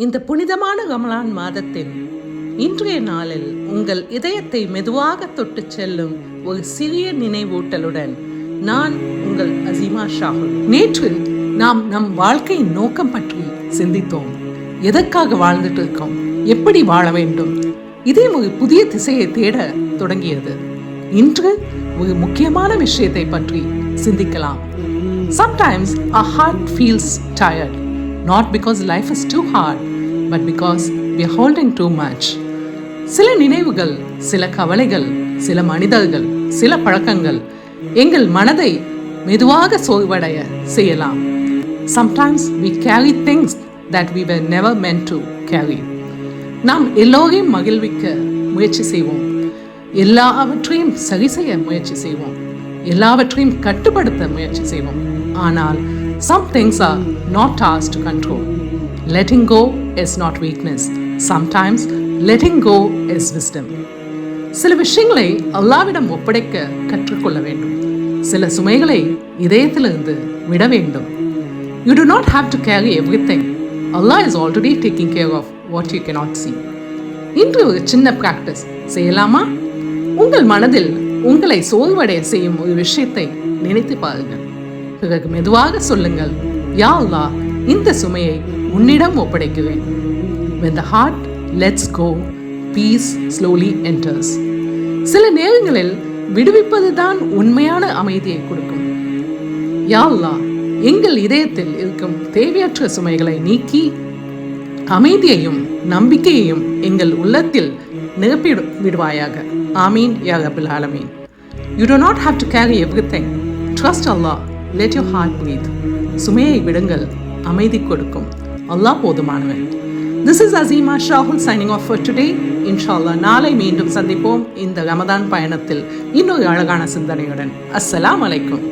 இந்த புனிதமான ரமலான் மாதத்தின் இன்றைய நாளில் உங்கள் இதயத்தை மெதுவாக தொட்டுச் செல்லும் ஒரு சிறிய நினைவூட்டலுடன் நான் உங்கள் அசீமா ஷாகுல். நேற்று நாம் நம் வாழ்க்கையின் நோக்கம் பற்றி சிந்தித்தோம். எதற்காக வாழ்ந்துட்டு இருக்கோம், எப்படி வாழ வேண்டும், இதே ஒரு புதிய திசையை தேட தொடங்கியது. இன்று ஒரு முக்கியமான விஷயத்தை பற்றி சிந்திக்கலாம். Sometimes our heart feels tired, not because life is too hard, but because we are holding too much. சில நினைவுகள், சில கவலைகள், சில மனிதர்கள், சில பழக்கங்கள் எங்கள் மனதை மெதுவாக சோர்வடைய செய்யலாம். Sometimes we carry things that we were never meant to carry. நாம் எல்லோரையும் மகிழ்விக்க முயற்சி செய்வோம், எல்லாவற்றையும் சரி செய்ய முயற்சி செய்வோம், எல்லாவற்றையும் கட்டுப்படுத்த முயற்சி செய்வோம். ஆனால் some things are not ours to control. Letting go is not weakness. Sometimes letting go is wisdom. சில விஷயங்களை அல்லாஹ்விடம் ஒப்படைக்க கற்றுக்கொள்ள வேண்டும். சில சுமைகளை இதயத்திலிருந்து விட வேண்டும். You do not have to carry everything. Allah is already taking care of what you cannot see. இன்று ஒரு சின்ன பிராக்டிஸ் செய்யலாமா? உங்கள் மனதில் உங்களை சோர்வடைய செய்யும் ஒரு விஷயத்தை நினைத்து பாருங்கள். பிறகு மெதுவாக சொல்லுங்கள், யா அல்லாஹ், இந்த சுமையை உன்னிடம் ஒப்படைக்கிறேன். When the heart lets go, peace slowly enters. சில நேரங்களில் விடுவிப்பதுதான் உண்மையான அமைதியை கொடுக்கும். யா அல்லாஹ், எங்கள் இதயத்தில் இருக்கும் தேவையற்ற சுமைகளை நீக்கி அமைதியையும் நம்பிக்கையையும் எங்கள் உள்ளத்தில் நிரப்பி விடுவாயாக. ஆமீன் யா ரப்பல் ஆலமீன். You do not have to carry everything. Trust Allah. Let your heart breathe. சுமையை விடுங்கள், அமைதி கொடுக்கும். அல்லாஹ் போதுமானவன். This is Azima Shahul signing off for today. Inshallah நாளை மீண்டும் சந்திப்போம் இந்த ரமதான் பயணத்தில் இன்னொரு அழகான சிந்தனையுடன். அஸ்ஸலாமு அலைக்கும்.